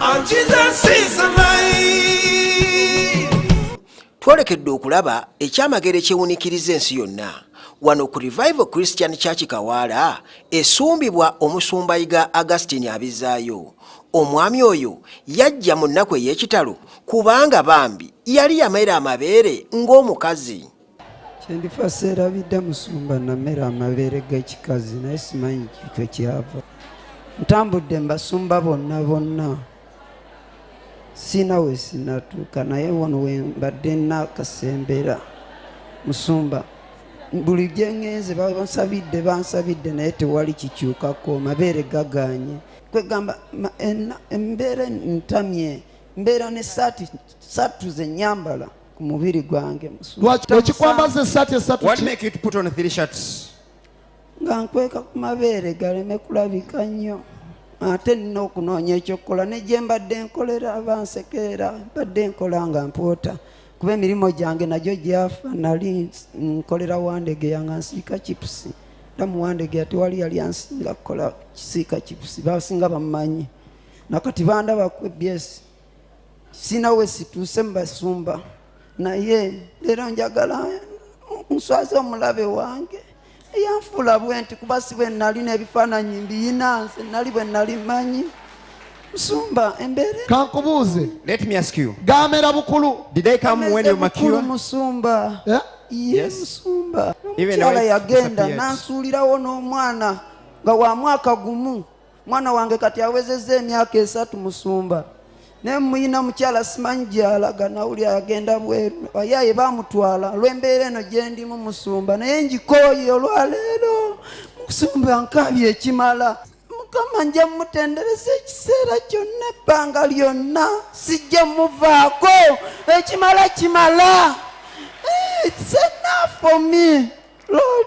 and Jesus is alive. Twolekedde okulaba ekyamagero ekyewunikiriza ensi yonna wano ku Revival Christian Church Kawaala esumbibwa omusumba Yiga Augustine Abizaayo. Omwami oyo yajja mu nnaku ey'ekitalo kubanga bambi yali yamera amabeere ng'omukazi. Kyendifa seerabidde musumba namera amabeere g'ekikazi naye simanyi kikwe kyava. Ntambudde mbasumba bonna sina we sinatuuka naye wano we mbadde nakasembera musumba buli gye ngenze bansabidde naye tewali kikyukako mabeere gaganye kwegamba embeera ntamye mbeera ne satu ze nyambala ku mubiri gwange musumba. What make you to put on 3 shirts? Nga nkweka ku mabeere galeme kulabika nnyo ate nina okunoonya ekyokukola ne gye mbadde nkolera abansekeera mbadde nkola nga mpoota kuba emirimu gyange nagyo gyafa nali nkolera Wandegeya nga nsiika chipusi era mu Wandegeya tewali yali ansinga kukola kisiika chipusi basinga bamumanyi nakati bandaba ku EBS sina we situuse mbasumba naye leero njagala nswaze omulabe wange yanfuula bwenti kuba si bwe nali n'ebifaananyi mbiyinanze nali bwe nali manyi musumba embeere. Kankubuuze. Let me ask you. Gamera bukulu. Did they come when you were mature? Musumba. Yeah? Yes. Musumba. Even Omukyala yagenda nansuulirawo n'omwana nga wa mwaka gumu. Mwana wange kati awezezza emyaka 3 musumba. Ne muyina mukyala simanyi gy'alaga nawuli agenda bweru. Bayaye bamutwala olw'embeera eno gye ndimu musumba naye njikooye olwaleero musumba nkabye ekimala. Mukama nja mutendereza ekiseera kyonna ebbanga lyonna sijja muvaako ekimala kimala. It's enough for me. Lord,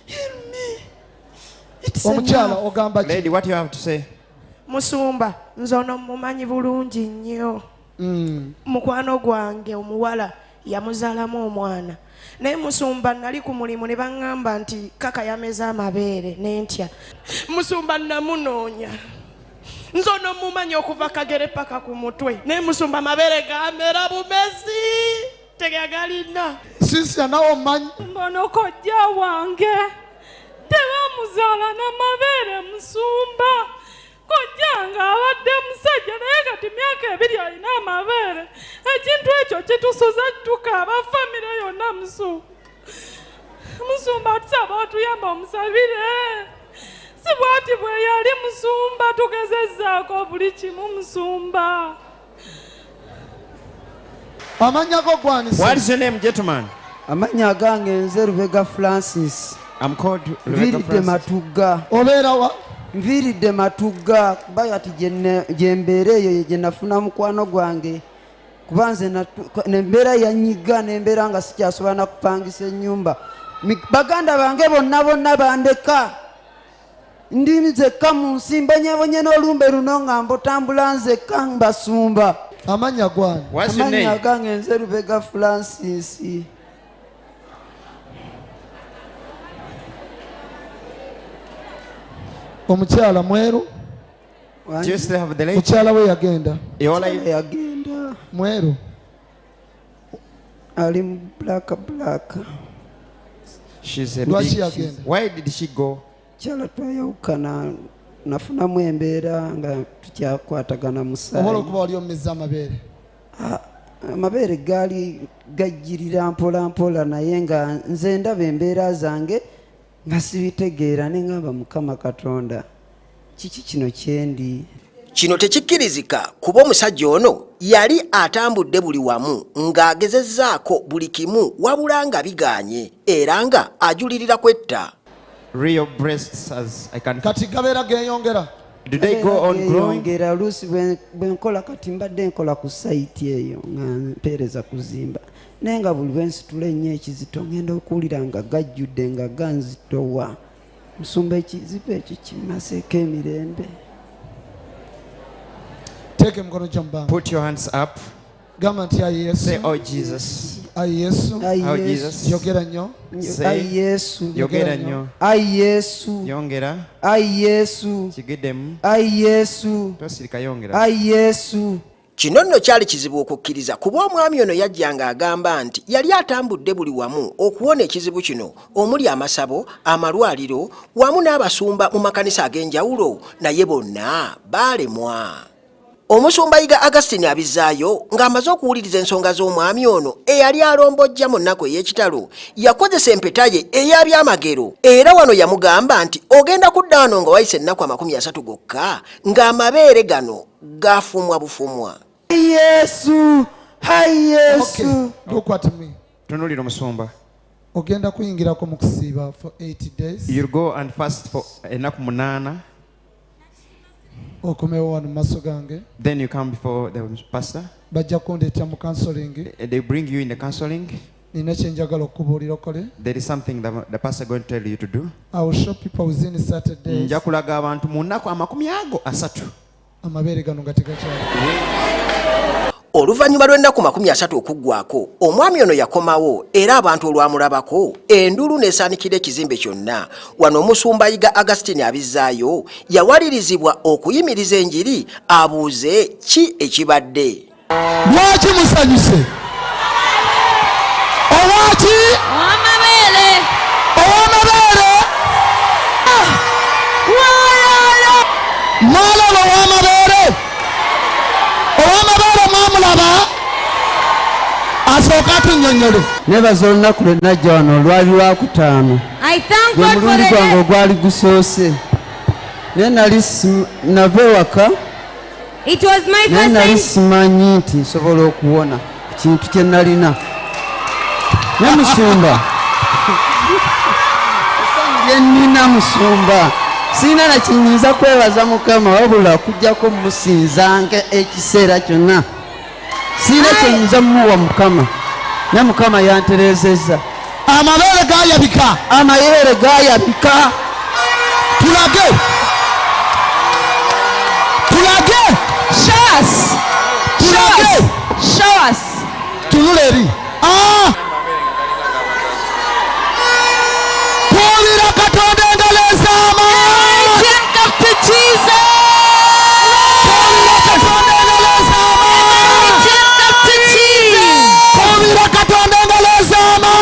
heal me. It's Omukyala ogamba ki? Lady, what do you have to say? Musumba nzono mumanyi bulungi nnyo. Mukwano gwange omuwala yamuzaalamu omwana naye musumba nali ku mulimu ne baŋŋamba nti kaka yameza amabeere n'entya. Musumba namunoonya nzono mumanyi okuva kagere paka ku mutwe naye musumba amabeere gamera bumezi tegagalina. Sisi nawo mmanyi. Mbono kojja wange tebamuzaala n'amabeere musumba. Kojjanga abadde musajja naye kati myaka 2 alina amabeere. Ekintu ekyo kitusuza tukaaba famire yonna musumba tusaba otuyamba omusabire. Si bwati bwe yali musumba tugezezzaako buli kimu musumba. Amanya go gwanisa. What is your name, gentleman? Amanya gange nze Rubega Francis. I'm called Rebecca Francis. Matuga. Obeera wa? Nviridde Matuga kuba ati gye mbeera eyo gye nafuna mukwano gwange kuba nze nembeera yanyiga nembeera nga sikyasobola na kupangisa ennyumba. Baganda bange bonna bandeka ndi nzekka mu nsi mbonyebonye n'olumbe luno nga mbotambula nzekka mbasumba. Amanya gwani? What's your name? Amanya gange nze Rubega Francis. Omukyala mweru. Do you still have the lady? Mukyala we yagenda. Yagenda. Mweru. Ali black. She's a Lwaki big. yagenda? Why did she go? Kyala twayawukana nafunamu embeera nga tukyakwatagana musaayi. Obola okuba wali omumizza amabeere. Amabeere gaali gajjirira mpola naye nga nze ndaba embeera zange nga sibitegeera ne ngamba Mukama Katonda kiki kino kyendi. Kino tekikkirizika kuba omusajja ono yali atambudde buli wamu ng'agezezzaako buli kimu wabula nga biganye era nga ajulirira kwetta. Real breasts as I can. Kati gabeera geeyongera. Do they go on growing? Ngera lusi bwe nkola kati mbadde nkola ku site eyo nga mpeereza kuzimba naye nga buli lwensitula ennyo ekizito ngenda okuwulira nga gajjudde nga ganzitowa. Musumba ekizibu ekyo kimaseeko emirembe. Take emikono gyo mu bbanga. Put your hands up. Gamba nti ya Yesu. Say, oh Jesus. Ai Yesu. How Jesus. Yogera nnyo. Ai Yesu. Yogera nnyo. Ai Yesu. Yongera. Ai Yesu. Kigiddemu. Ai Yesu. Tosirika yongera. Ai Yesu. Kino nno kyali kizibu okukkiriza kuba omwami ono yajjanga agamba nti yali atambudde buli wamu okuwona ekizibu kino omuli amasabo, amalwaliro wamu n'abasumba mu makanisa ag'enjawulo naye bonna baalemwa. Omusumba Yiga Augustine Abizaayo ng'amaze okuwuliriza ensonga z'omwami ono eyali alombojja mu nnaku ey'ekitalo yakozesa empeta ye ey'abyamagero era wano yamugamba nti ogenda kudda wano nga wayise ennaku 30 gokka ng'amabeere gano gaafumwa bufumwa. Ai Yesu. Ai Yesu. Look at me. Tunulira omusumba. Ogenda kuyingirako mu kusiiba for 80 days. You'll go and fast for ennaku 8. Okomewo wano maaso gange. Then you come before the pastor. Bajja kundeeta mu counseling. They bring you in the counseling. Nina kye njagala okubuulira okole. There is something that the pastor going to tell you to do. I will show people within 30 days. Nja kulaga abantu mu nnaku 30. Amabeere gano nga tegakyali. Oluvannyuma lw'ennaku 30 okuggwako omwami ono yakomawo era abantu olwamulabako endulu n'esaanikira ekizimbe kyonna. Wano Omusumba Yiga Augustine Abizaayo yawalirizibwa okuyimiriza enjiri abuuze ki ekibadde. Lwaki musanyuse? Olwaki? Amabeele. Ow'amabeere? Mwalaba ow'amabeere? Ow'amabeere mwamulaba? Asooka atunnyonnyole. Nebaza olunaku lwe najja wano olwali lwakutaano. I thank Gwe God for mulundi the gwange day. ogwali gusoose. Naye nali nava ewaka. It was my Naye nali first time. simanyi nti nsobola okuwona ku kintu kye nalina. Ne musumba. Bye nnina musumba. Sina na kinyinza kwebaza Mukama wabula kujjako musinzanga ekiseera kyonna. Sina kyenyinza muwa Mukama. Ne Mukama yantereezezza. Amabeere gaayabika. Amabeere gaayabika. Tulage. Tulage. Show us. Tulage. Show us. Tunula eri. Twolira Katonda engalo ezaama. Drink up to Jesus. Twolira Katonda engalo ezaama. Drink up to Jesus. Twolira Katonda engalo ezaama.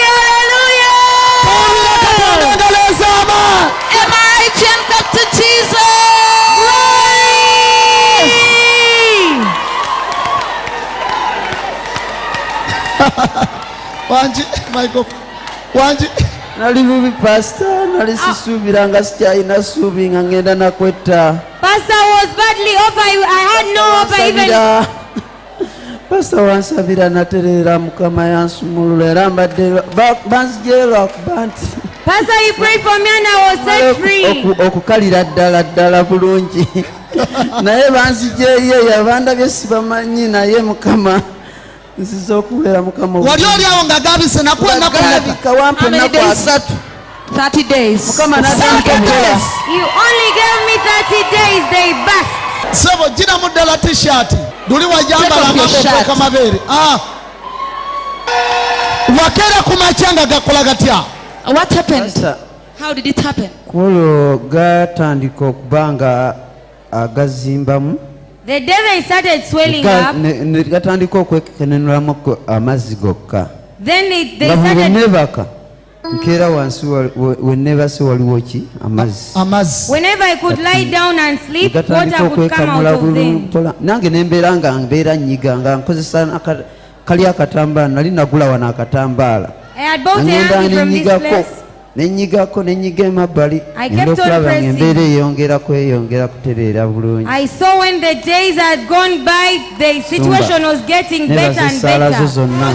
Hallelujah. Twolira Katonda engalo ezaama. Am I drink up to Jesus? Wanji, Michael. Wanji. Nali bubi pastor, nali sisuubiranga sikyalina ssuubi nga ngenda nakwetta. Pastor was badly over. I had no hope even. Nsabira. Pastor wansabira natereera Mukama yansumulula era mbadde banzigye lwakuba nti Pastor, you prayed for me and I was set free. okukalira ddala bulungi. Naye banzigyeyo yabandabye sibamanyi naye Mukama nziza okubeera Mukama. Wali oli awo nga gabise nakuwa ennaku mmeka? Gabika wampa ennaku 30. 30 days. Mukama n'atantegeera. You only gave me 30 days. They bust. Sebo giramu ddala t-shirt. Duli wajambala Take off your amabeere shirt. kamabeere. Wakeera ku makya nga gakola gatya? What happened? Pastor, How did it happen? kulo gatandika okuba nga agazimbamu. The day they started swelling up, Ne gatandika okwekenenulamu amazzi gokka. then they Nga bwe started. neebaka nkeera wansi we neebase waliwo ki amazzi. Amazzi. Whenever I could lie down and sleep, Gatandika water would come out okwekamula of them. bulungi. Nange ne mbeera nga mbeera nnyiga nga nkozesa kali akatambaala nali nagula wano akatambaala. I had bought a Nangenda hanky from this nenyigako place. nenyiga emabbali. I kept Ngenda on okulaba nga pressing. embeera eyongera kutereera bulungi. I saw when the days had gone by, the situation was getting better Nebaza and essaala zo better. zonna.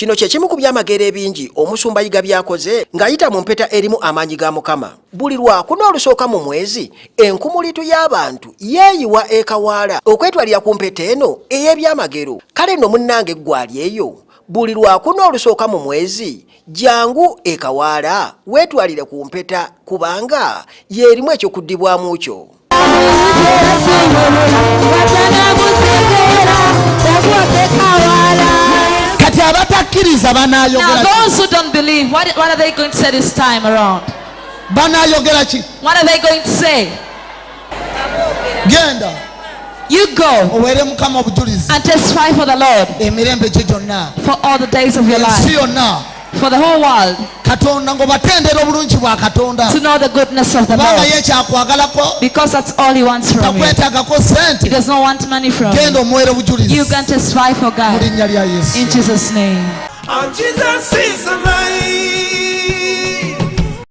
kino kye kimu ku byamagero ebingi omusumba Yiga byakoze ng'ayita mu mpeta erimu amaanyi ga Mukama. Buli Lwakuna olusooka mu mwezi enkumulitu y'abantu yeeyiwa ekawaala okwetwalira ku mpeta eno ey'ebyamagero. Kale nno munnange gwali eyo, buli Lwakuna olusooka mu mwezi jangu ekawaala weetwalire ku mpeta kubanga yeerimu ekyokuddibwamu kyo. Now those who don't believe, what are they going to say this time around? What are they going to say? You go and testify for the Lord for all the days of your life, for the whole world to know the goodness of the Lord, because that's all He wants from you. He does not want money from you. You can testify for God in Jesus' name. Jesus is alive.